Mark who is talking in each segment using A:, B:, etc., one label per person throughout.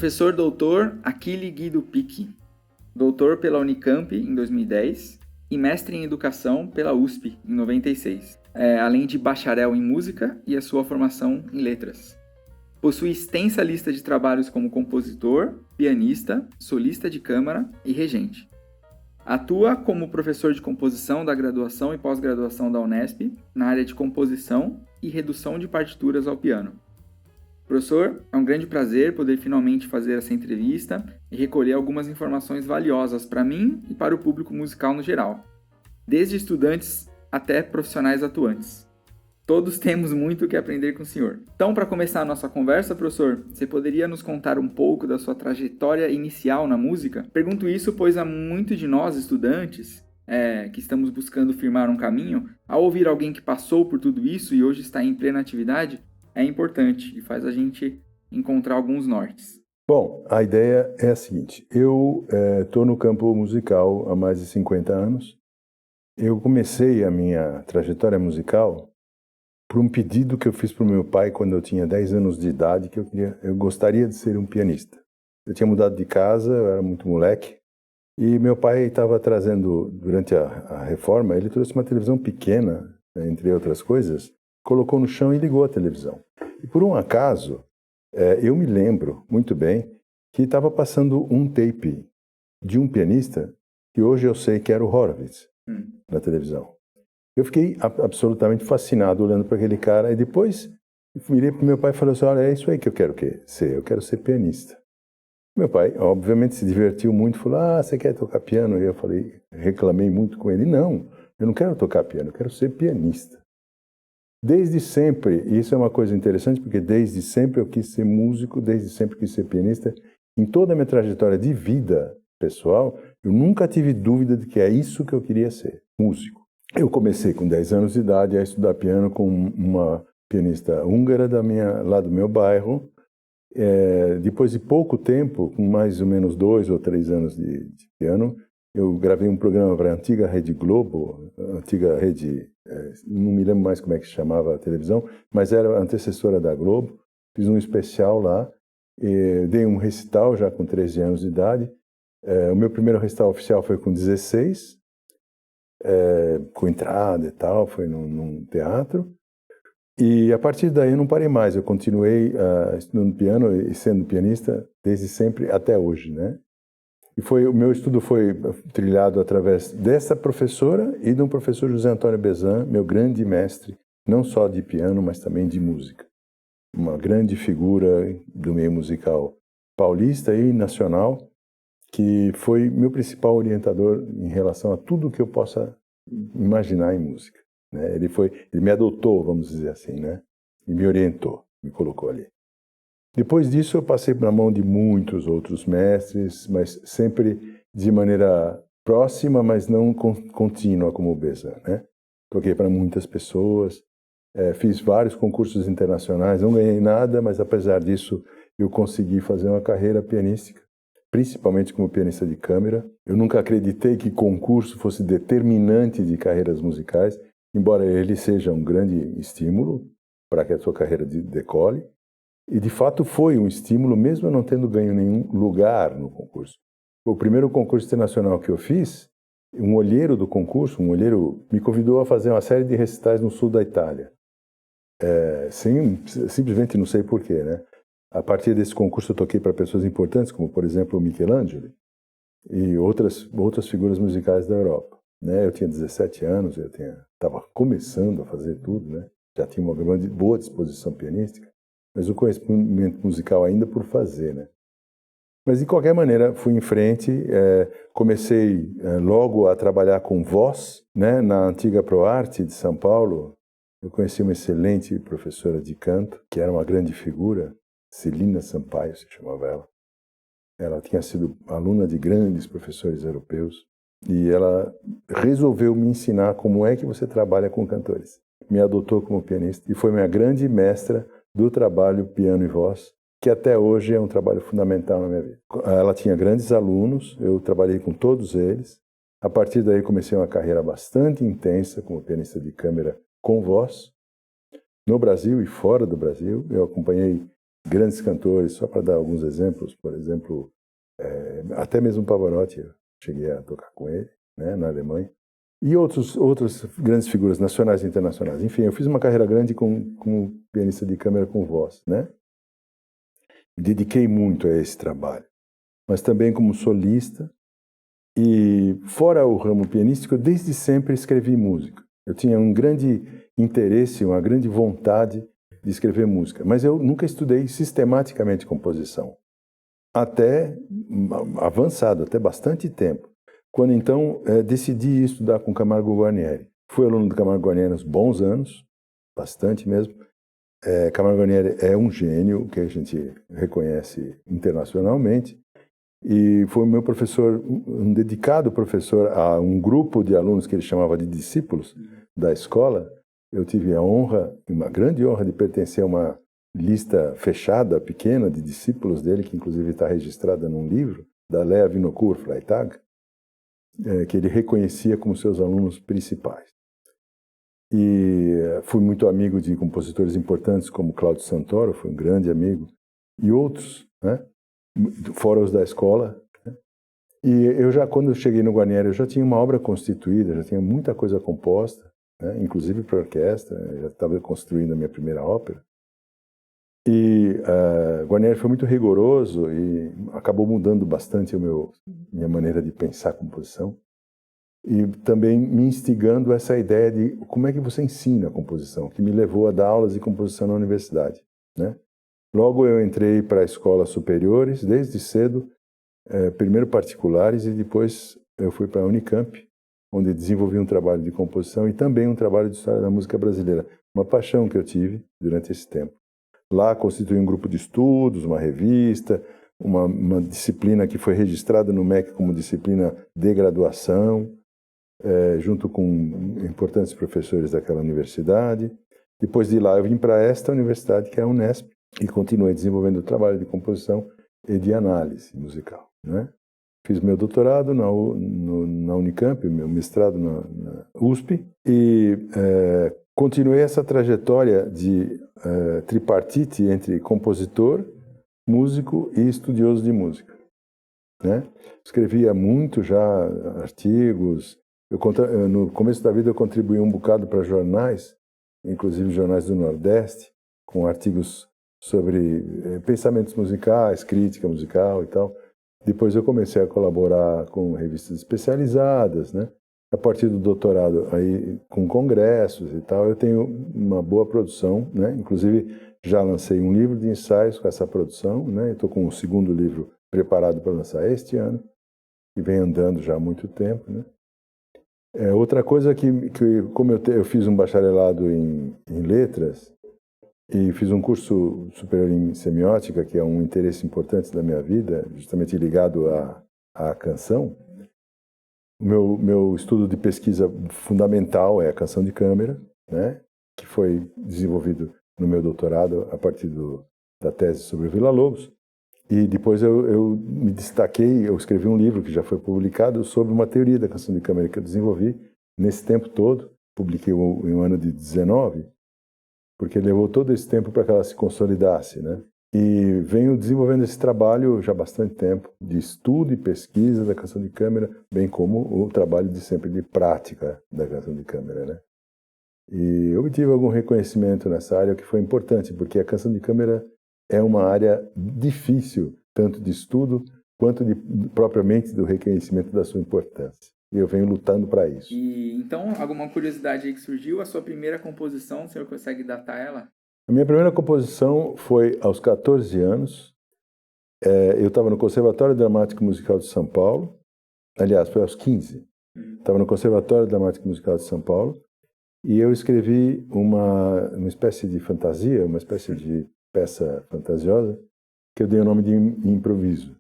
A: Professor doutor Achille Guido Picchi, doutor pela Unicamp em 2010 e mestre em educação pela USP em 96, além de bacharel em música e a sua formação em letras. Possui extensa lista de trabalhos como compositor, pianista, solista de câmara e regente. Atua como professor de composição da graduação e pós-graduação da Unesp na área de composição e redução de partituras ao piano. Professor, é um grande prazer poder finalmente fazer essa entrevista e recolher algumas informações valiosas para mim e para o público musical no geral, desde estudantes até profissionais atuantes. Todos temos muito o que aprender com o senhor. Então, para começar a nossa conversa, professor, você poderia nos contar um pouco da sua trajetória inicial na música? Pergunto isso pois há muito de nós, estudantes, que estamos buscando firmar um caminho, ao ouvir alguém que passou por tudo isso e hoje está em plena atividade, é importante e faz a gente encontrar alguns nortes.
B: Bom, a ideia é a seguinte, eu estou no campo musical há mais de 50 anos. Eu comecei a minha trajetória musical por um pedido que eu fiz para o meu pai quando eu tinha 10 anos de idade, que eu gostaria de ser um pianista. Eu tinha mudado de casa, eu era muito moleque, e meu pai estava trazendo, durante a reforma, ele trouxe uma televisão pequena, entre outras coisas, colocou no chão e ligou a televisão. E por um acaso, eu me lembro muito bem que estava passando um tape de um pianista, que hoje eu sei que era o Horowitz, na televisão. Eu fiquei absolutamente fascinado olhando para aquele cara e depois virei para o meu pai e falei assim, olha, é isso aí que eu quero ser, eu quero ser pianista. Meu pai, obviamente, se divertiu muito, falou, você quer tocar piano? E eu reclamei muito com ele, não, eu não quero tocar piano, eu quero ser pianista. Desde sempre, e isso é uma coisa interessante, porque desde sempre eu quis ser músico, desde sempre quis ser pianista. Em toda a minha trajetória de vida pessoal, eu nunca tive dúvida de que é isso que eu queria ser, músico. Eu comecei com 10 anos de idade a estudar piano com uma pianista húngara lá do meu bairro. Depois de pouco tempo, com mais ou menos 2 ou 3 anos de piano, eu gravei um programa para a antiga Rede Globo, a antiga Rede, não me lembro mais como é que se chamava a televisão, mas era a antecessora da Globo. Fiz um especial lá, dei um recital já com 13 anos de idade. O meu primeiro recital oficial foi com 16, com entrada e tal, foi num teatro. E a partir daí eu não parei mais, eu continuei estudando piano e sendo pianista desde sempre até hoje, né? E o meu estudo foi trilhado através dessa professora e de um professor José Antônio Bezan, meu grande mestre, não só de piano, mas também de música. Uma grande figura do meio musical paulista e nacional, que foi meu principal orientador em relação a tudo que eu possa imaginar em música, né? Ele me adotou, vamos dizer assim, né? E me orientou, me colocou ali. Depois disso eu passei na mão de muitos outros mestres, mas sempre de maneira próxima, mas não contínua como o Bezan, né? Toquei para muitas pessoas, fiz vários concursos internacionais, não ganhei nada, mas apesar disso eu consegui fazer uma carreira pianística, principalmente como pianista de câmara. Eu nunca acreditei que concurso fosse determinante de carreiras musicais, embora ele seja um grande estímulo para que a sua carreira decole. E de fato foi um estímulo, mesmo eu não tendo ganho nenhum lugar no concurso. O primeiro concurso internacional que eu fiz, um olheiro do concurso, me convidou a fazer uma série de recitais no sul da Itália. Simplesmente não sei porquê, né? A partir desse concurso eu toquei para pessoas importantes, como por exemplo o Michelangelo e outras figuras musicais da Europa, né? Eu tinha 17 anos, estava começando a fazer tudo, né? Já tinha uma boa disposição pianística, mas o conhecimento musical ainda por fazer, né? Mas de qualquer maneira fui em frente, comecei logo a trabalhar com voz, né? Na antiga ProArte de São Paulo. Eu conheci uma excelente professora de canto, que era uma grande figura, Celina Sampaio se chamava ela. Ela tinha sido aluna de grandes professores europeus e ela resolveu me ensinar como é que você trabalha com cantores. Me adotou como pianista e foi minha grande mestra do trabalho piano e voz, que até hoje é um trabalho fundamental na minha vida. Ela tinha grandes alunos, eu trabalhei com todos eles. A partir daí comecei uma carreira bastante intensa como pianista de câmara com voz, no Brasil e fora do Brasil. Eu acompanhei grandes cantores, só para dar alguns exemplos, por exemplo, até mesmo Pavarotti, eu cheguei a tocar com ele, né, na Alemanha, e outras grandes figuras nacionais e internacionais. Enfim, eu fiz uma carreira grande como pianista de câmara com voz, né? Me dediquei muito a esse trabalho, mas também como solista. E fora o ramo pianístico, eu desde sempre escrevi música. Eu tinha um grande interesse, uma grande vontade de escrever música, mas eu nunca estudei sistematicamente composição. Até avançado, até bastante tempo. Quando então decidi estudar com Camargo Guarnieri. Fui aluno do Camargo Guarnieri uns bons anos, bastante mesmo. Camargo Guarnieri é um gênio que a gente reconhece internacionalmente. E foi o meu professor, um dedicado professor a um grupo de alunos que ele chamava de discípulos da escola. Eu tive a honra, uma grande honra, de pertencer a uma lista fechada, pequena, de discípulos dele, que inclusive está registrada num livro, da Lea Vinokur Freitag, que ele reconhecia como seus alunos principais. E fui muito amigo de compositores importantes como Cláudio Santoro, foi um grande amigo, e outros, né? Fora os da escola, né? E eu já, quando eu cheguei no Guarnieri, eu já tinha uma obra constituída, já tinha muita coisa composta, né? Inclusive para orquestra, eu já estava construindo a minha primeira ópera. E Guarnieri foi muito rigoroso e acabou mudando bastante minha maneira de pensar a composição. E também me instigando essa ideia de como é que você ensina a composição, que me levou a dar aulas de composição na universidade, né? Logo eu entrei para escolas superiores, desde cedo, primeiro particulares, e depois eu fui para a Unicamp, onde desenvolvi um trabalho de composição e também um trabalho de história da música brasileira, uma paixão que eu tive durante esse tempo. Lá constituí um grupo de estudos, uma revista, uma disciplina que foi registrada no MEC como disciplina de graduação, junto com importantes professores daquela universidade. Depois de lá eu vim para esta universidade, que é a Unesp, e continuei desenvolvendo o trabalho de composição e de análise musical, né? Fiz meu doutorado na Unicamp, meu mestrado na USP, e continuei essa trajetória de tripartite entre compositor, músico e estudioso de música, né? Escrevia muito já artigos. No começo da vida eu contribuí um bocado para jornais, inclusive jornais do Nordeste, com artigos sobre pensamentos musicais, crítica musical e tal. Depois eu comecei a colaborar com revistas especializadas, né? A partir do doutorado, aí com congressos e tal, eu tenho uma boa produção, né? Inclusive já lancei um livro de ensaios com essa produção, né? Estou com o segundo livro preparado para lançar este ano, e vem andando já há muito tempo, né? Outra coisa que como eu fiz um bacharelado em letras, e fiz um curso superior em semiótica, que é um interesse importante da minha vida, justamente ligado à canção. O meu estudo de pesquisa fundamental é a canção de câmara, né? Que foi desenvolvido no meu doutorado a partir da tese sobre o Villa-Lobos. E depois eu me destaquei, eu escrevi um livro que já foi publicado sobre uma teoria da canção de câmara que eu desenvolvi nesse tempo todo. Publiquei em um ano de 19, porque levou todo esse tempo para que ela se consolidasse, né? E venho desenvolvendo esse trabalho já há bastante tempo, de estudo e pesquisa da canção de câmara, bem como o trabalho de sempre de prática da canção de câmara, né? E obtive algum reconhecimento nessa área, que foi importante, porque a canção de câmara é uma área difícil, tanto de estudo quanto propriamente do reconhecimento da sua importância. E eu venho lutando para isso.
A: E então, alguma curiosidade aí que surgiu? A sua primeira composição, o senhor consegue datar ela?
B: A minha primeira composição foi aos 14 anos. Eu estava no Conservatório Dramático Musical de São Paulo. Aliás, foi aos 15. Estava no Conservatório Dramático Musical de São Paulo. E eu escrevi uma espécie de fantasia, uma espécie de peça fantasiosa, que eu dei o nome de improviso.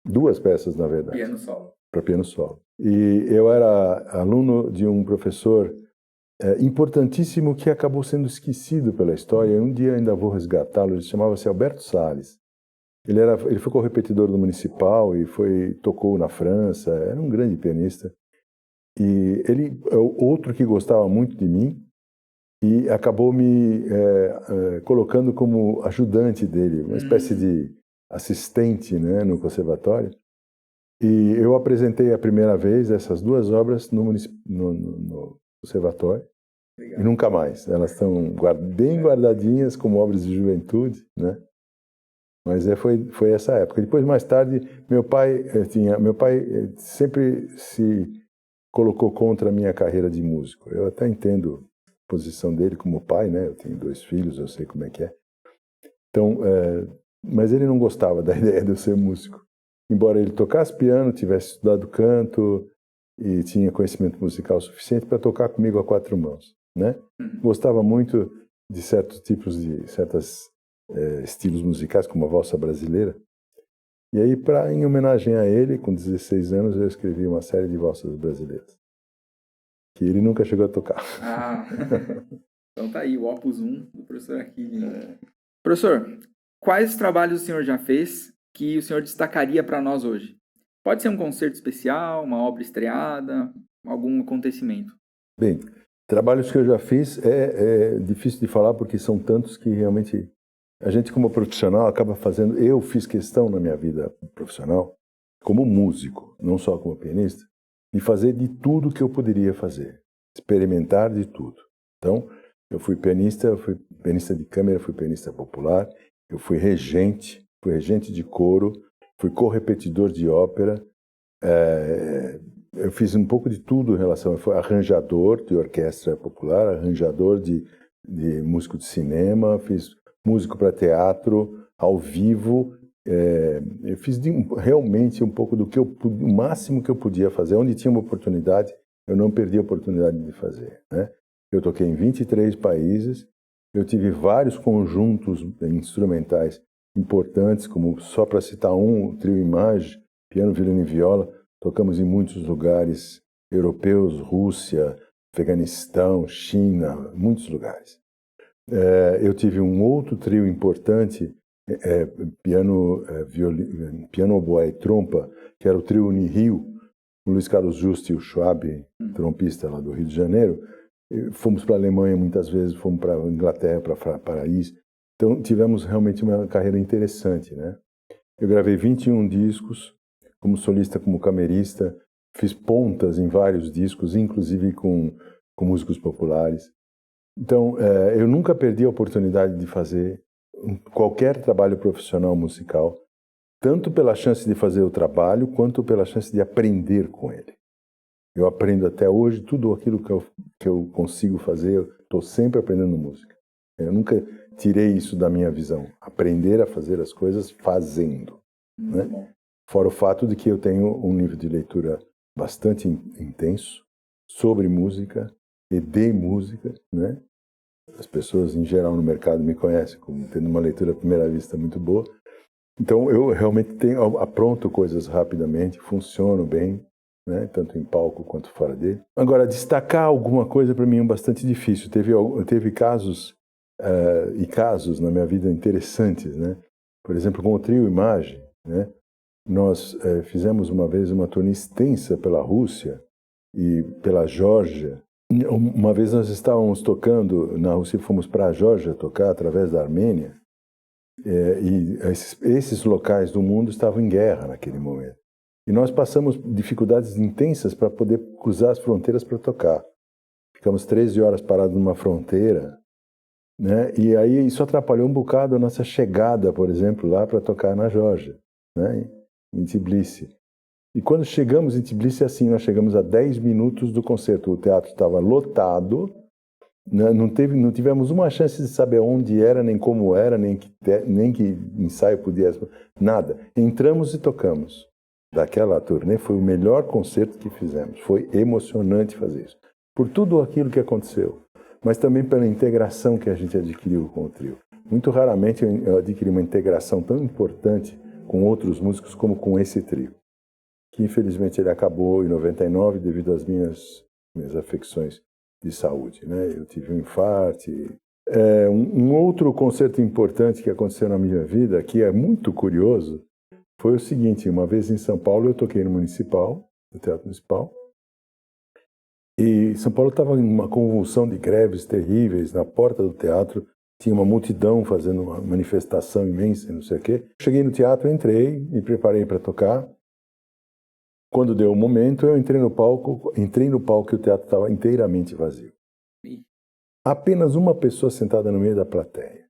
B: 2 peças, na verdade.
A: Piano solo.
B: Para piano solo. E eu era aluno de um professor importantíssimo que acabou sendo esquecido pela história, e um dia ainda vou resgatá-lo. Ele chamava-se Alberto Salles. Ele foi correpetidor do Municipal e tocou na França, era um grande pianista. E ele é outro que gostava muito de mim, e acabou me colocando como ajudante dele, uma espécie de assistente, né, no conservatório. E eu apresentei a primeira vez essas duas obras no conservatório. Legal. E nunca mais. Elas estão bem guardadinhas como obras de juventude, né? Mas foi essa época. Depois, mais tarde, meu pai sempre se colocou contra a minha carreira de músico. Eu até entendo a posição dele como pai, né? Eu tenho 2 filhos, eu sei como é que é. Então, mas ele não gostava da ideia de eu ser músico. Embora ele tocasse piano, tivesse estudado canto e tinha conhecimento musical suficiente para tocar comigo a 4 mãos, né? Gostava muito de certos tipos de estilos musicais, como a valsa brasileira. E aí, em homenagem a ele, com 16 anos, eu escrevi uma série de valsas brasileiras, que ele nunca chegou a tocar.
A: Então tá aí, o Opus 1 do professor Achille. Professor, quais trabalhos o senhor já fez que o senhor destacaria para nós hoje? Pode ser um concerto especial, uma obra estreada, algum acontecimento.
B: Bem, trabalhos que eu já fiz é difícil de falar porque são tantos que realmente a gente como profissional acaba fazendo. Eu fiz questão na minha vida profissional, como músico, não só como pianista, de fazer de tudo que eu poderia fazer, experimentar de tudo. Então, eu fui pianista de câmara, fui pianista popular, eu fui regente de coro, fui correpetidor de ópera, eu fiz um pouco de tudo em relação. Eu fui arranjador de orquestra popular, arranjador de músico de cinema, fiz músico para teatro, ao vivo. Eu fiz realmente um pouco o máximo que eu podia fazer. Onde tinha uma oportunidade, eu não perdi a oportunidade de fazer, né? Eu toquei em 23 países, eu tive vários conjuntos instrumentais importantes, como, só para citar o Trio Image, piano, violino e viola. Tocamos em muitos lugares europeus, Rússia, Afeganistão, China, muitos lugares. Eu tive um outro trio importante, piano, oboé e trompa, que era o trio Unirio, o Luiz Carlos Juste e o Schwab, trompista lá do Rio de Janeiro. Fomos para a Alemanha muitas vezes, fomos para a Inglaterra, para Paris. Então tivemos realmente uma carreira interessante, né? Eu gravei 21 discos, como solista, como camerista, fiz pontas em vários discos, inclusive com músicos populares. Então, eu nunca perdi a oportunidade de fazer qualquer trabalho profissional musical, tanto pela chance de fazer o trabalho, quanto pela chance de aprender com ele. Eu aprendo até hoje tudo aquilo que eu consigo fazer, eu estou sempre aprendendo música. Eu nunca tirei isso da minha visão, aprender a fazer as coisas fazendo, né? Fora o fato de que eu tenho um nível de leitura bastante intenso sobre música e de música, né? As pessoas em geral no mercado me conhecem como tendo uma leitura à primeira vista muito boa. Então eu realmente apronto coisas rapidamente, funciono bem, né? Tanto em palco quanto fora dele. Agora, destacar alguma coisa para mim é bastante difícil. Teve casos e casos na minha vida interessantes, né? Por exemplo, com o Trio Image, né? Nós fizemos uma vez uma turnê extensa pela Rússia e pela Geórgia. Uma vez nós estávamos tocando na Rússia, fomos para a Geórgia tocar através da Armênia, e esses locais do mundo estavam em guerra naquele momento. E nós passamos dificuldades intensas para poder cruzar as fronteiras para tocar. Ficamos 13 horas parados numa fronteira, né? E aí isso atrapalhou um bocado a nossa chegada, por exemplo, lá para tocar na Geórgia, né? Em Tbilisi. E quando chegamos em Tbilisi, assim, nós chegamos a 10 minutos do concerto. O teatro estava lotado, né? Não tivemos uma chance de saber onde era, nem como era, nem que ensaio podia, nada. Entramos e tocamos. Daquela turnê foi o melhor concerto que fizemos. Foi emocionante fazer isso. Por tudo aquilo que aconteceu, mas também pela integração que a gente adquiriu com o trio. Muito raramente eu adquiri uma integração tão importante com outros músicos como com esse trio, que infelizmente ele acabou em 99 devido às minhas afecções de saúde, né? Eu tive um infarto. Um outro concerto importante que aconteceu na minha vida, que é muito curioso, foi o seguinte: uma vez em São Paulo eu toquei no Teatro Municipal, E São Paulo estava em uma convulsão de greves terríveis. Na porta do teatro tinha uma multidão fazendo uma manifestação imensa, não sei o quê. Cheguei no teatro, entrei, me preparei para tocar. Quando deu o momento, eu entrei no palco e o teatro estava inteiramente vazio. Apenas uma pessoa sentada no meio da plateia.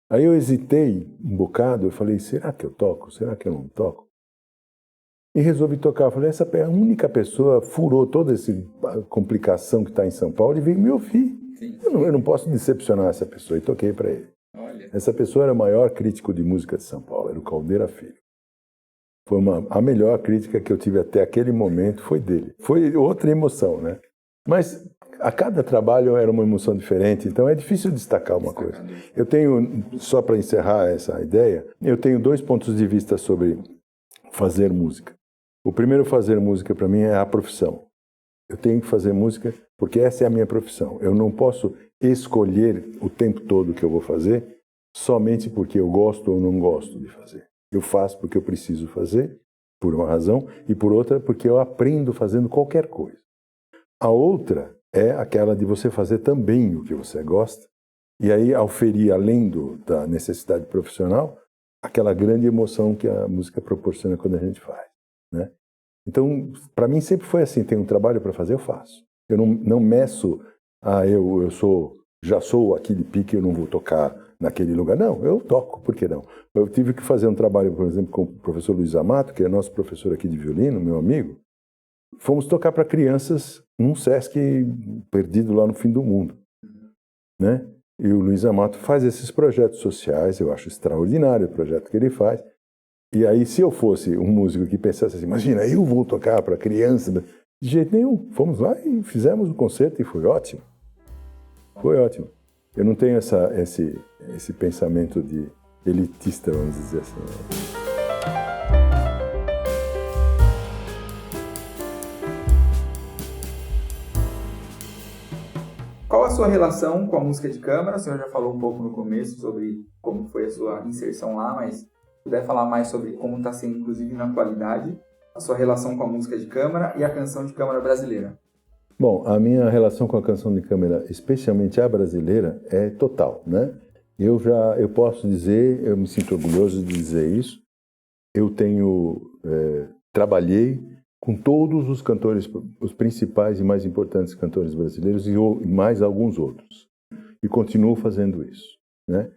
B: Aí eu hesitei um bocado, eu falei, será que eu toco? Será que eu não toco? E resolvi tocar. Eu falei, essa é a única pessoa, furou toda essa complicação que está em São Paulo e veio me ouvir. Eu não posso decepcionar essa pessoa. E toquei para ele.
A: Olha.
B: Essa pessoa era o maior crítico de música de São Paulo, era o Caldeira Filho. Foi a melhor crítica que eu tive até aquele momento, foi dele. Foi outra emoção, né? Mas a cada trabalho era uma emoção diferente, então é difícil destacar uma coisa. Eu tenho, só para encerrar essa ideia, eu tenho 2 pontos de vista sobre fazer música. O primeiro, fazer música para mim é a profissão. Eu tenho que fazer música porque essa é a minha profissão. Eu não posso escolher o tempo todo o que eu vou fazer somente porque eu gosto ou não gosto de fazer. Eu faço porque eu preciso fazer, por uma razão, e por outra porque eu aprendo fazendo qualquer coisa. A outra é aquela de você fazer também o que você gosta, e aí auferir, além da necessidade profissional, aquela grande emoção que a música proporciona quando a gente faz, né? Então, para mim sempre foi assim, tem um trabalho para fazer, eu faço. Eu não meço, já sou aquele pique, eu não vou tocar naquele lugar. Não, eu toco, por que não? Eu tive que fazer um trabalho, por exemplo, com o professor Luiz Amato, que é nosso professor aqui de violino, meu amigo. Fomos tocar para crianças num Sesc perdido lá no fim do mundo, né? E o Luiz Amato faz esses projetos sociais, eu acho extraordinário o projeto que ele faz. E aí, se eu fosse um músico que pensasse assim, imagina, eu vou tocar para criança, de jeito nenhum. Fomos lá e fizemos o concerto e foi ótimo. Foi ótimo. Eu não tenho esse pensamento de elitista, vamos dizer assim.
A: Qual a sua relação com a música de câmara? O senhor já falou um pouco no começo sobre como foi a sua inserção lá, mas se puder falar mais sobre como está sendo, inclusive na atualidade, a sua relação com a música de câmara e a canção de câmara brasileira.
B: Bom, a minha relação com a canção de câmara, especialmente a brasileira, é total, né? Eu posso dizer, eu me sinto orgulhoso de dizer isso, eu trabalhei com todos os cantores, os principais e mais importantes cantores brasileiros e mais alguns outros. E continuo fazendo isso, né?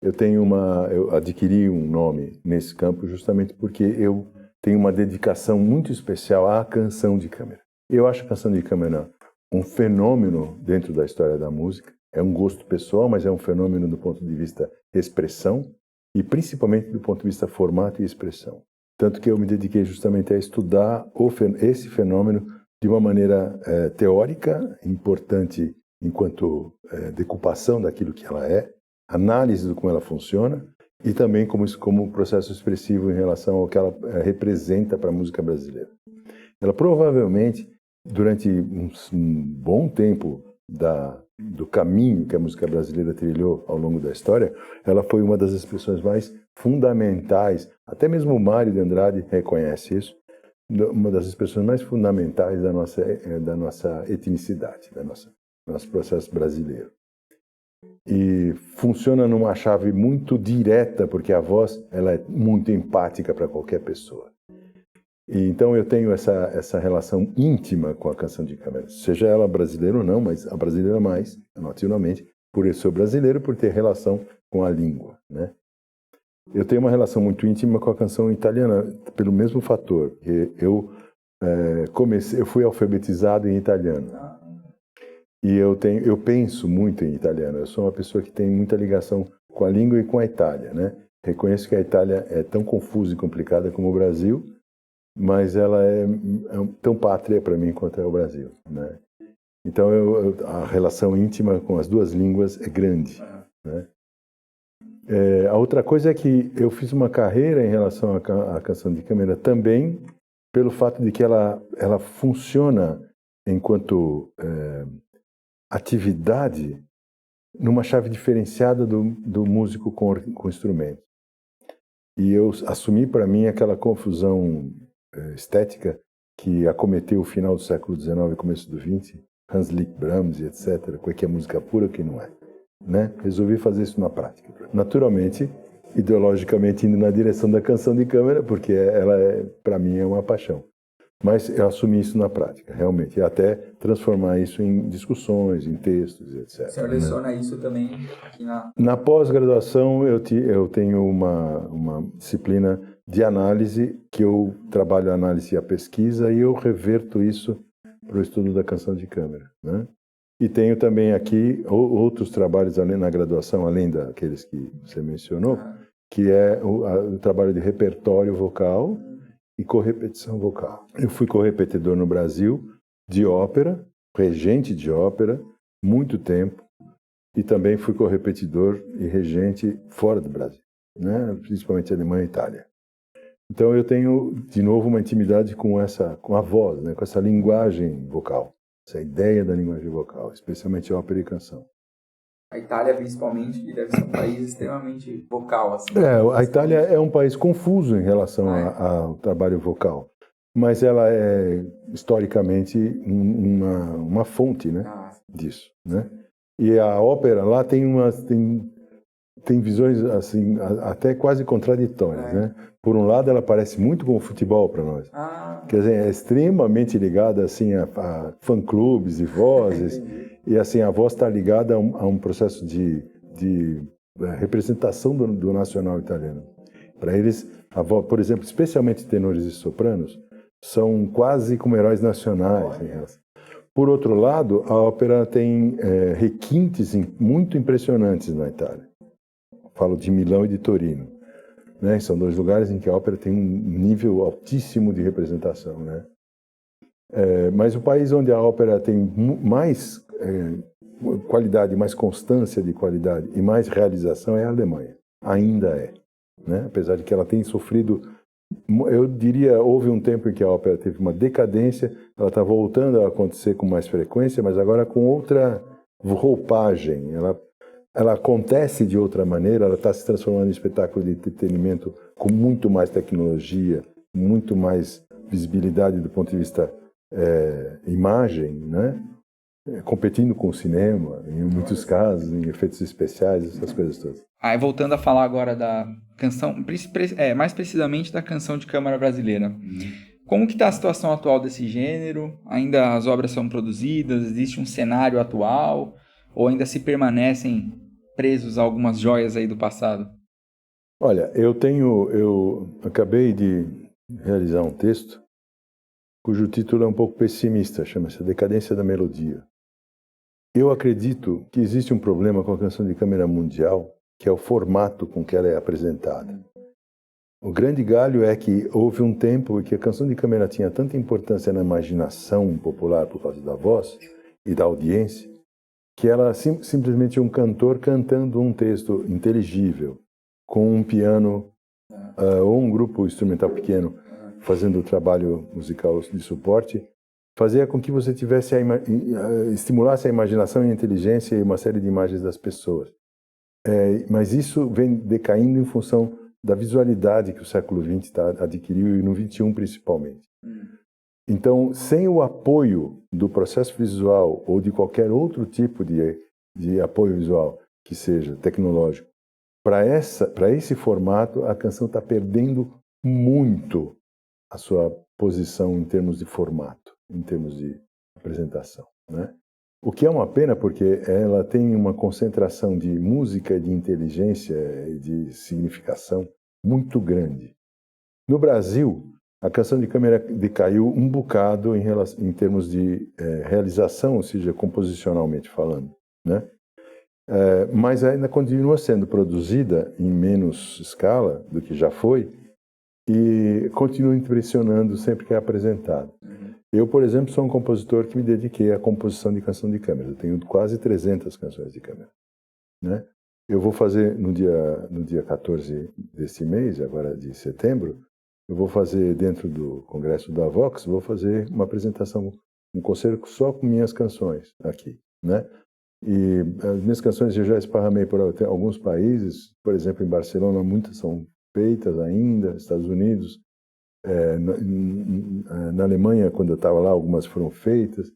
B: Eu adquiri um nome nesse campo justamente porque eu tenho uma dedicação muito especial à canção de câmara. Eu acho a canção de câmara um fenômeno dentro da história da música. É um gosto pessoal, mas é um fenômeno do ponto de vista expressão e principalmente do ponto de vista formato e expressão. Tanto que eu me dediquei justamente a estudar esse fenômeno de uma maneira teórica, importante enquanto decupação daquilo que ela é, análise de como ela funciona e também como processo expressivo em relação ao que ela representa para a música brasileira. Ela provavelmente, durante um bom tempo do caminho que a música brasileira trilhou ao longo da história, ela foi uma das expressões mais fundamentais, até mesmo o Mário de Andrade reconhece isso, uma das expressões mais fundamentais da nossa etnicidade, do nosso processo brasileiro. E funciona numa chave muito direta, porque a voz ela é muito empática para qualquer pessoa. E então eu tenho essa relação íntima com a canção de câmara, seja ela brasileira ou não, mas a brasileira mais, naturalmente, por eu ser brasileiro, por ter relação com a língua, né? Eu tenho uma relação muito íntima com a canção italiana, pelo mesmo fator, que eu fui alfabetizado em italiano. E eu penso muito em italiano. Eu sou uma pessoa que tem muita ligação com a língua e com a Itália, né? Reconheço que a Itália é tão confusa e complicada como o Brasil, mas ela é tão pátria para mim quanto é o Brasil, né? Então a relação íntima com as duas línguas é grande, né? A outra coisa é que eu fiz uma carreira em relação à canção de câmara também pelo fato de que ela funciona enquanto atividade numa chave diferenciada do músico com instrumento. E eu assumi para mim aquela confusão estética que acometeu o final do século XIX e começo do XX, Hans Lick Brahms e etc., o que é música pura e o que não é. Né? Resolvi fazer isso na prática. Naturalmente, ideologicamente indo na direção da canção de câmara, porque ela, para mim, é uma paixão. Mas eu assumi isso na prática, realmente, e até transformar isso em discussões, em textos, etc.
A: O senhor leciona isso também aqui na...
B: Na pós-graduação, eu tenho uma disciplina de análise, que eu trabalho a análise e a pesquisa, e eu reverto isso para o estudo da canção de câmara. Né? E tenho também aqui outros trabalhos na graduação, além daqueles que você mencionou, que é o trabalho de repertório vocal e correpetição vocal. Eu fui correpetidor no Brasil de ópera, regente de ópera, muito tempo, e também fui correpetidor e regente fora do Brasil, né? Principalmente Alemanha e Itália. Então eu tenho, de novo, uma intimidade com a voz, né? Com essa linguagem vocal, essa ideia da linguagem vocal, especialmente ópera e canção.
A: A Itália, principalmente, que deve ser um país extremamente vocal. Assim,
B: a Itália é um país confuso em relação ao trabalho vocal, mas ela é, historicamente, uma fonte, né, disso. Né? E a ópera lá tem visões assim, até quase contraditórias. Né? Por um lado, ela parece muito com o futebol para nós. Quer dizer, é extremamente ligada assim, a fã-clubes e vozes. E assim, a voz está ligada a um processo de representação do nacional italiano. Para eles, a voz, por exemplo, especialmente tenores e sopranos, são quase como heróis nacionais. Por outro lado, a ópera tem requintes muito impressionantes na Itália. Falo de Milão e de Torino. Né? São dois lugares em que a ópera tem um nível altíssimo de representação. Né? Mas o país onde a ópera tem mais qualidade, mais constância de qualidade e mais realização é a Alemanha. Ainda é. Né? Apesar de que ela tem sofrido, eu diria, houve um tempo em que a ópera teve uma decadência, ela está voltando a acontecer com mais frequência, mas agora com outra roupagem. Ela acontece de outra maneira, ela está se transformando em espetáculo de entretenimento com muito mais tecnologia, muito mais visibilidade do ponto de vista imagem, né? Competindo com o cinema, em muitos casos, em efeitos especiais, essas coisas todas.
A: Voltando a falar agora da canção, mais precisamente da canção de câmara brasileira. Como que está a situação atual desse gênero? Ainda as obras são produzidas? Existe um cenário atual? Ou ainda se permanecem presos a algumas joias aí do passado?
B: Olha, eu acabei de realizar um texto cujo título é um pouco pessimista, chama-se A Decadência da Melodia. Eu acredito que existe um problema com a canção de câmara mundial, que é o formato com que ela é apresentada. O grande galho é que houve um tempo em que a canção de câmara tinha tanta importância na imaginação popular por causa da voz e da audiência, que ela simplesmente um cantor cantando um texto inteligível, com um piano ou um grupo instrumental pequeno fazendo o trabalho musical de suporte, fazia com que você tivesse estimulasse a imaginação e a inteligência e uma série de imagens das pessoas. Mas isso vem decaindo em função da visualidade que o século XX adquiriu, e no XXI principalmente. Então, sem o apoio do processo visual ou de qualquer outro tipo de apoio visual, que seja tecnológico, para esse formato, a canção está perdendo muito a sua posição em termos de formato, em termos de apresentação, né? O que é uma pena, porque ela tem uma concentração de música, de inteligência e de significação muito grande. No Brasil, a canção de câmara decaiu um bocado em termos de realização, ou seja, composicionalmente falando, né? Mas ainda continua sendo produzida em menos escala do que já foi, e continua impressionando sempre que é apresentado. Eu, por exemplo, sou um compositor que me dediquei à composição de canção de câmara. Eu tenho quase 300 canções de câmara, né? Eu vou fazer no dia 14 deste mês, agora de setembro, eu vou fazer dentro do Congresso da Vox, vou fazer uma apresentação, um concerto só com minhas canções aqui, né? E as minhas canções eu já esparramei por alguns países, por exemplo, em Barcelona, muitas são feitas ainda, Estados Unidos, Na Alemanha, quando eu estava lá, algumas foram feitas.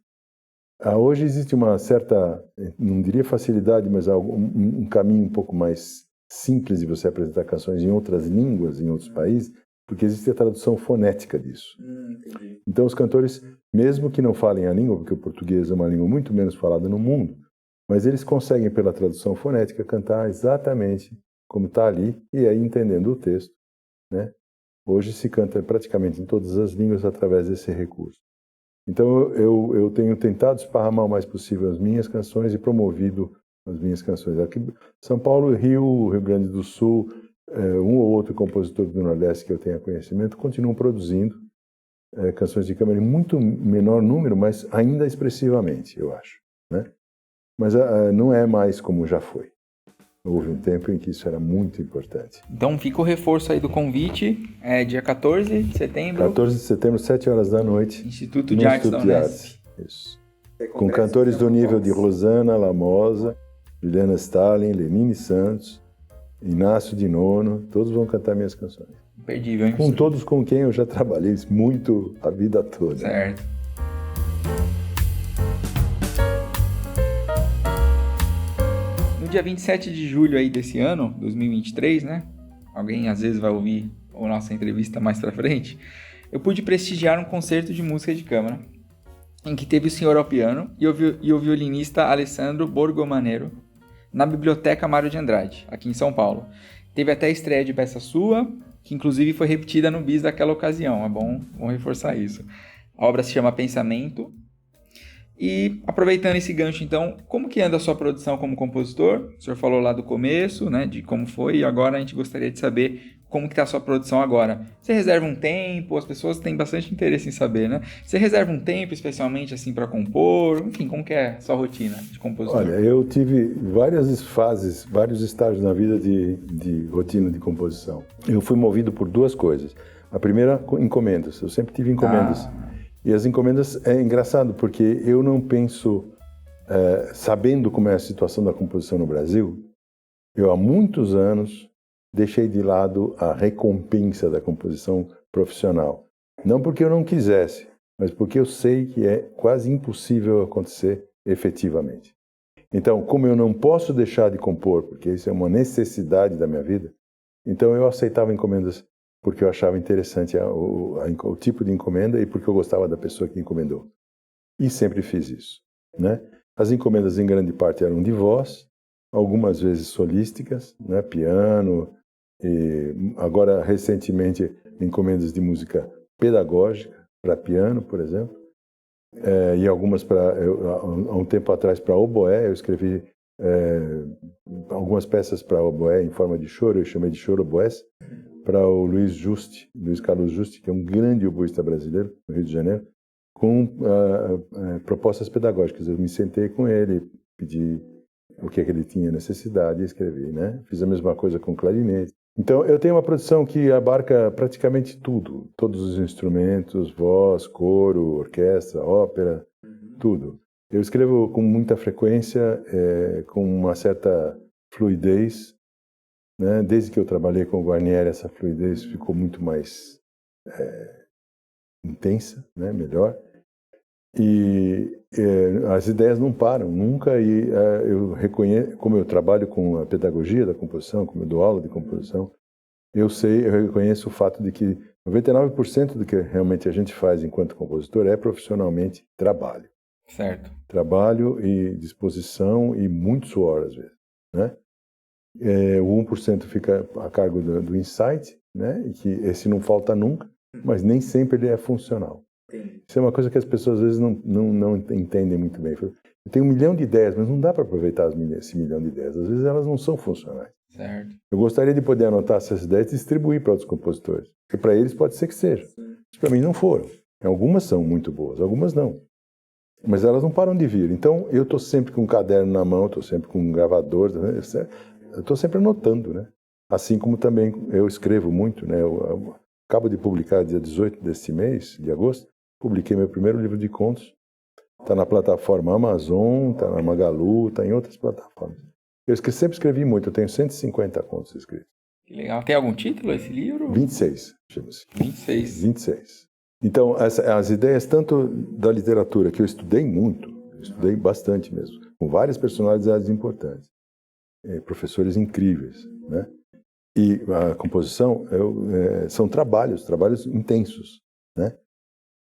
B: Hoje existe uma certa, não diria facilidade, mas um caminho um pouco mais simples de você apresentar canções em outras línguas, em outros países, porque existe a tradução fonética disso. Então os cantores, mesmo que não falem a língua, porque o português é uma língua muito menos falada no mundo, mas eles conseguem, pela tradução fonética, cantar exatamente como está ali, e aí entendendo o texto, né? Hoje se canta praticamente em todas as línguas através desse recurso. Então eu tenho tentado esparramar o mais possível as minhas canções e promovido as minhas canções. Aqui São Paulo, Rio Grande do Sul, um ou outro compositor do Nordeste que eu tenha conhecimento continuam produzindo canções de câmara em muito menor número, mas ainda expressivamente, eu acho, né? Mas não é mais como já foi. Houve um tempo em que isso era muito importante.
A: Então fica o reforço aí do convite, dia 14 de setembro.
B: 14 de setembro, 7 horas da noite.
A: Instituto de Artes da Unesp.
B: Isso. Com cantores do nível de Rosana Lamosa, Juliana Stalin, Lenine Santos, Inácio de Nono, todos vão cantar minhas canções.
A: Imperdível, hein?
B: Com todos com quem eu já trabalhei muito a vida toda.
A: Certo. No dia 27 de julho aí desse ano, 2023, né? Alguém às vezes vai ouvir a nossa entrevista mais pra frente. Eu pude prestigiar um concerto de música de câmara, em que teve o senhor ao piano e o violinista Alessandro Borgomanero, na Biblioteca Mário de Andrade, aqui em São Paulo. Teve até a estreia de peça sua, que inclusive foi repetida no bis daquela ocasião. É bom reforçar isso. A obra se chama Pensamento. E aproveitando esse gancho, então, como que anda a sua produção como compositor? O senhor falou lá do começo, né, de como foi, e agora a gente gostaria de saber como que está a sua produção agora. Você reserva um tempo? As pessoas têm bastante interesse em saber, né? Você reserva um tempo especialmente assim para compor? Enfim, como que é a sua rotina de compositor?
B: Olha, eu tive várias fases, vários estágios na vida de rotina de composição. Eu fui movido por duas coisas. A primeira, encomendas. Eu sempre tive encomendas. E as encomendas é engraçado, porque eu não penso, sabendo como é a situação da composição no Brasil, eu há muitos anos deixei de lado a recompensa da composição profissional. Não porque eu não quisesse, mas porque eu sei que é quase impossível acontecer efetivamente. Então, como eu não posso deixar de compor, porque isso é uma necessidade da minha vida, então eu aceitava encomendas porque eu achava interessante o tipo de encomenda e porque eu gostava da pessoa que encomendou. E sempre fiz isso, né? As encomendas, em grande parte, eram de voz, algumas vezes solísticas, né? Piano, e agora, recentemente, encomendas de música pedagógica, para piano, por exemplo, e algumas, há um tempo atrás, para oboé. Eu escrevi algumas peças para oboé em forma de choro, eu chamei de choro-oboés, para o Luiz Carlos Juste, que é um grande oboísta brasileiro, no Rio de Janeiro, com propostas pedagógicas. Eu me sentei com ele, pedi o que ele tinha necessidade e escrevi, né? Fiz a mesma coisa com clarinete. Então, eu tenho uma produção que abarca praticamente tudo, todos os instrumentos, voz, coro, orquestra, ópera, tudo. Eu escrevo com muita frequência, com uma certa fluidez, né? Desde que eu trabalhei com o Guarnieri, essa fluidez ficou muito mais intensa, né? Melhor. E as ideias não param nunca, e eu reconheço, como eu trabalho com a pedagogia da composição, como eu dou aula de composição, eu reconheço o fato de que 99% do que realmente a gente faz enquanto compositor é profissionalmente trabalho.
A: Certo.
B: Trabalho e disposição e muito suor, às vezes, né? O 1% fica a cargo do insight, né? E que esse não falta nunca, mas nem sempre ele é funcional. Isso é uma coisa que as pessoas às vezes não entendem muito bem. Eu tenho 1 milhão de ideias, mas não dá para aproveitar esse 1 milhão de ideias. Às vezes elas não são funcionais.
A: Certo.
B: Eu gostaria de poder anotar essas ideias e distribuir para outros compositores. Porque para eles pode ser que seja. Mas para mim não foram. Algumas são muito boas, algumas não. Mas elas não param de vir. Então eu estou sempre com um caderno na mão, estou sempre com um gravador, eu estou sempre anotando, né? Assim como também eu escrevo muito, né? Eu acabo de publicar dia 18 deste mês, de agosto, publiquei meu primeiro livro de contos. Está na plataforma Amazon, está na Magalu, está em outras plataformas. Eu sempre escrevi muito, eu tenho 150 contos escritos.
A: Que legal. Tem algum título esse livro?
B: 26, chama-se.
A: 26.
B: 26. Então, as ideias tanto da literatura, que eu estudei muito, estudei bastante mesmo, com várias personalidades importantes, professores incríveis, né? E a composição são trabalhos intensos, né?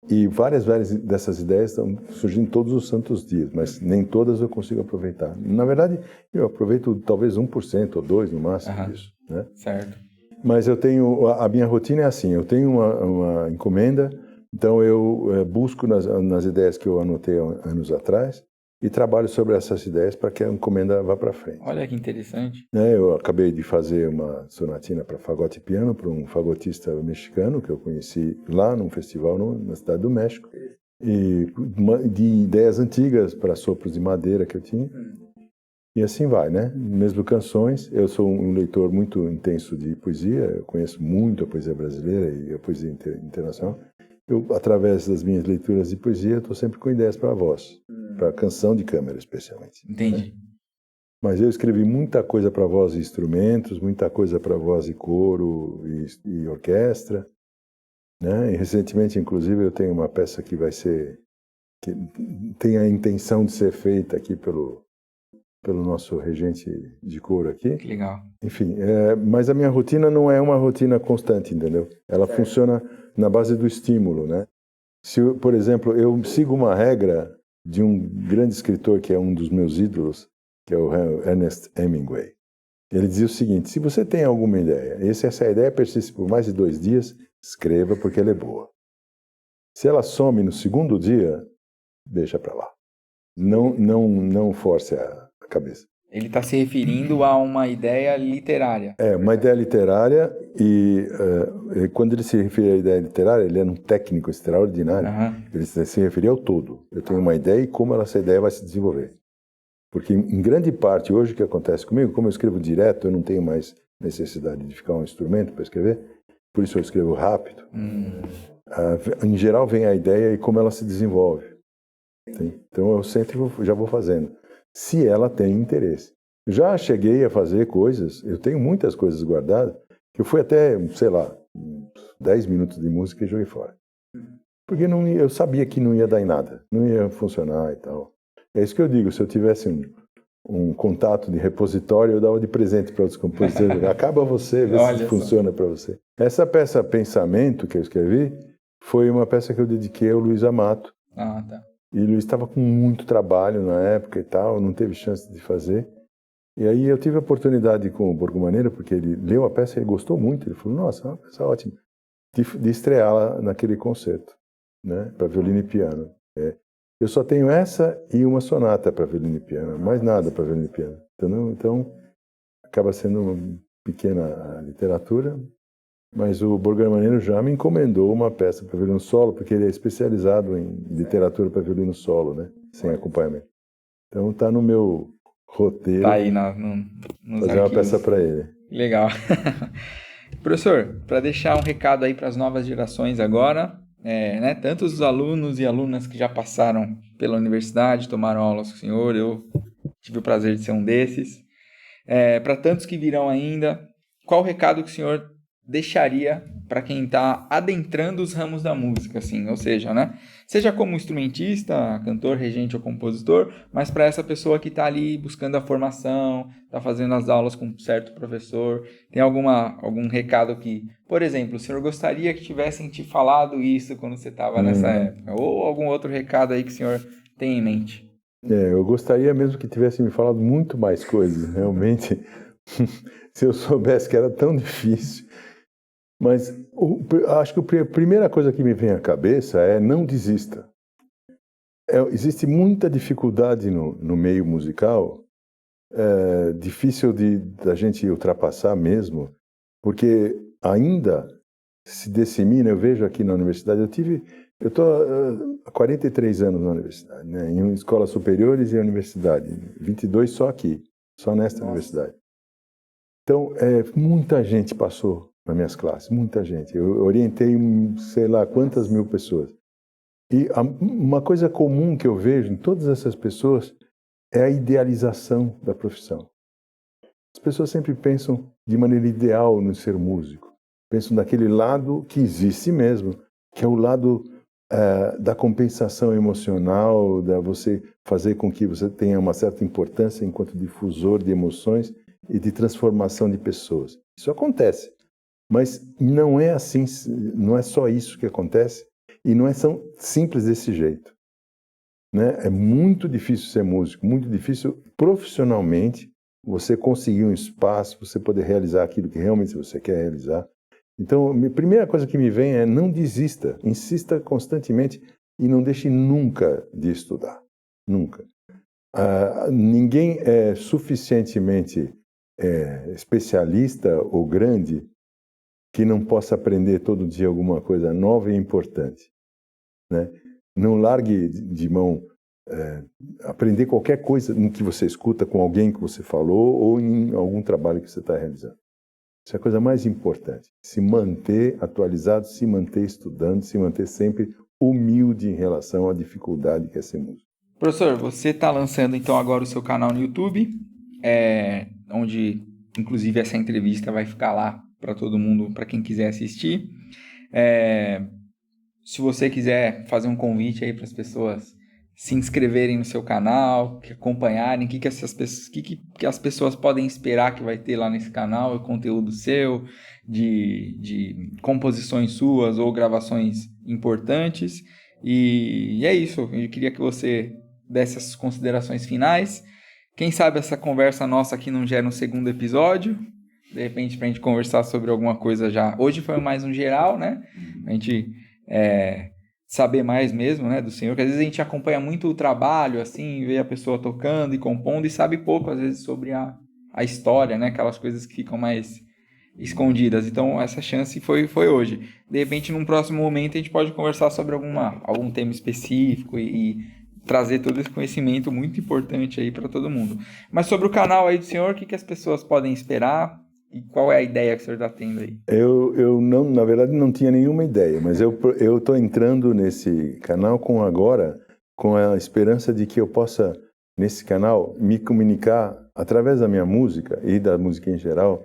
B: E várias dessas ideias estão surgindo todos os santos dias, mas nem todas eu consigo aproveitar. Na verdade, eu aproveito talvez 1% ou 2% no máximo disso, né?
A: Certo.
B: Mas a minha rotina é assim, eu tenho uma encomenda, então eu busco nas ideias que eu anotei há anos atrás e trabalho sobre essas ideias para que a encomenda vá para frente.
A: Olha que interessante.
B: Eu acabei de fazer uma sonatina para fagote e piano para um fagotista mexicano que eu conheci lá num festival na cidade do México, e de ideias antigas para sopros de madeira que eu tinha. E assim vai, né? Mesmo canções. Eu sou um leitor muito intenso de poesia, eu conheço muito a poesia brasileira e a poesia internacional. Através das minhas leituras de poesia, estou sempre com ideias para voz, para canção de câmara, especialmente.
A: Entendi.
B: Né? Mas eu escrevi muita coisa para voz e instrumentos, muita coisa para voz e coro e orquestra, né? E recentemente, inclusive, eu tenho uma peça que que tem a intenção de ser feita aqui pelo nosso regente de coro aqui.
A: Que legal.
B: Enfim, mas a minha rotina não é uma rotina constante, entendeu? Ela funciona na base do estímulo, né? Por exemplo, eu sigo uma regra de um grande escritor que é um dos meus ídolos, que é o Ernest Hemingway. Ele dizia o seguinte: se você tem alguma ideia, e se essa ideia persiste por mais de 2 dias, escreva porque ela é boa. Se ela some no segundo dia, deixa para lá. Não force a cabeça.
A: Ele está se referindo a uma ideia literária.
B: Uma ideia literária, e quando ele se refere à ideia literária, ele é um técnico extraordinário. Ele se referia ao todo. Eu tenho uma ideia e como essa ideia vai se desenvolver. Porque, em grande parte, hoje o que acontece comigo, como eu escrevo direto, eu não tenho mais necessidade de ficar um instrumento para escrever, por isso eu escrevo rápido. Em geral, vem a ideia e como ela se desenvolve. Então, eu sempre já vou fazendo, se ela tem interesse. Já cheguei a fazer coisas, eu tenho muitas coisas guardadas, que eu fui até, sei lá, 10 minutos de música e joguei fora. Porque eu sabia que não ia dar em nada, não ia funcionar e tal. É isso que eu digo, se eu tivesse um contato de repositório, eu dava de presente para outros compositores. Acaba você, vê se funciona para você. Essa peça Pensamento que eu escrevi foi uma peça que eu dediquei ao Luiz Amato.
A: Tá.
B: E o Luiz estava com muito trabalho na época e tal, não teve chance de fazer. E aí eu tive a oportunidade com o Borgomaneiro, porque ele leu a peça e ele gostou muito. Ele falou, nossa, é uma peça ótima, de estreá-la naquele concerto, né, para violino e piano. Eu só tenho essa e uma sonata para violino e piano, mais nada para violino e piano. Então, acaba sendo uma pequena literatura, mas o Borgomaneiro já me encomendou uma peça para violino solo, porque ele é especializado em literatura para violino solo, né, sem acompanhamento. Então, está no meu roteiro.
A: Tá aí nos
B: fazer
A: arquivos.
B: Uma peça para ele.
A: Legal. Professor, para deixar um recado aí para as novas gerações agora, né, tanto os alunos e alunas que já passaram pela universidade, tomaram aulas com o senhor, eu tive o prazer de ser um desses, para tantos que virão ainda, qual o recado que o senhor deixaria para quem está adentrando os ramos da música, assim, ou seja, né, seja como instrumentista, cantor, regente ou compositor, mas para essa pessoa que está ali buscando a formação, está fazendo as aulas com um certo professor, tem algum recado que, por exemplo, o senhor gostaria que tivessem te falado isso quando você estava nessa época, ou algum outro recado aí que o senhor tem em mente?
B: Eu gostaria mesmo que tivessem me falado muito mais coisas, realmente, se eu soubesse que era tão difícil. Mas acho que a primeira coisa que me vem à cabeça é não desista. Existe muita dificuldade no meio musical, difícil da gente ultrapassar mesmo, porque ainda se dissemina. Eu vejo aqui na universidade, eu estou há 43 anos na universidade, né, em escolas superiores e universidade, 22 só aqui, só nesta universidade. Então, muita gente passou nas minhas classes, muita gente. Eu orientei, sei lá, quantas mil pessoas. E uma coisa comum que eu vejo em todas essas pessoas é a idealização da profissão. As pessoas sempre pensam de maneira ideal no ser músico. Pensam daquele lado que existe mesmo, que é o lado da compensação emocional, da você fazer com que você tenha uma certa importância enquanto difusor de emoções e de transformação de pessoas. Isso acontece, mas não é assim, não é só isso que acontece e não é tão simples desse jeito, né? É muito difícil ser músico, muito difícil profissionalmente você conseguir um espaço, você poder realizar aquilo que realmente você quer realizar. Então, a primeira coisa que me vem é não desista, insista constantemente e não deixe nunca de estudar, nunca. Ninguém é suficientemente especialista ou grande que não possa aprender todo dia alguma coisa nova e importante, né? Não largue de mão aprender qualquer coisa em que você escuta com alguém que você falou ou em algum trabalho que você está realizando. Isso é a coisa mais importante. Se manter atualizado, se manter estudando, se manter sempre humilde em relação à dificuldade que é ser músico.
A: Professor, você está lançando então agora o seu canal no YouTube, onde inclusive essa entrevista vai ficar lá para todo mundo, para quem quiser assistir. Se você quiser fazer um convite aí para as pessoas se inscreverem no seu canal, que acompanharem, o que as pessoas podem esperar que vai ter lá nesse canal, o conteúdo seu, de composições suas ou gravações importantes. E é isso, eu queria que você desse as considerações finais. Quem sabe essa conversa nossa aqui não gera um segundo episódio, de repente, para a gente conversar sobre alguma coisa já. Hoje foi mais um geral, né? A gente saber mais mesmo, né, do senhor, que às vezes a gente acompanha muito o trabalho, assim, vê a pessoa tocando e compondo e sabe pouco, às vezes, sobre a história, né, aquelas coisas que ficam mais escondidas. Então, essa chance foi hoje. De repente, num próximo momento, a gente pode conversar sobre algum tema específico e trazer todo esse conhecimento muito importante aí para todo mundo. Mas sobre o canal aí do senhor, o que as pessoas podem esperar? E qual é a ideia que o senhor está tendo aí?
B: Eu não, na verdade, não tinha nenhuma ideia, mas eu estou entrando nesse canal com a esperança de que eu possa, nesse canal, me comunicar através da minha música e da música em geral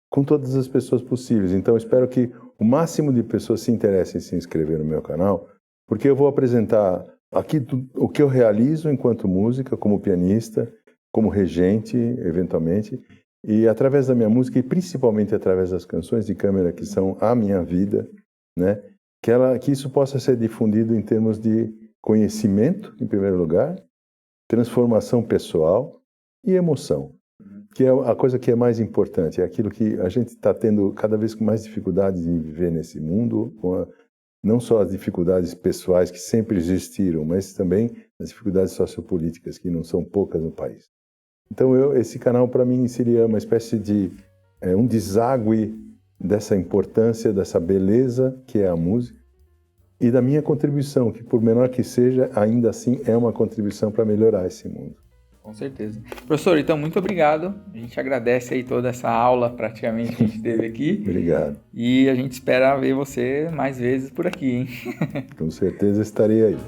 B: com todas as pessoas possíveis. Então, eu espero que o máximo de pessoas se interessem em se inscrever no meu canal, porque eu vou apresentar aqui o que eu realizo enquanto música, como pianista, como regente, eventualmente, e através da minha música, e principalmente através das canções de câmara que são a minha vida, né? Que isso possa ser difundido em termos de conhecimento, em primeiro lugar, transformação pessoal e emoção, que é a coisa que é mais importante, é aquilo que a gente está tendo cada vez com mais dificuldade de viver nesse mundo, não só as dificuldades pessoais que sempre existiram, mas também as dificuldades sociopolíticas, que não são poucas no país. Então, esse canal, para mim, seria uma espécie de um deságue dessa importância, dessa beleza que é a música, e da minha contribuição, que por menor que seja, ainda assim é uma contribuição para melhorar esse mundo.
A: Com certeza. Professor, então, muito obrigado. A gente agradece aí toda essa aula, praticamente, que a gente teve aqui.
B: Obrigado.
A: E a gente espera ver você mais vezes por aqui, hein?
B: Com certeza estarei aí.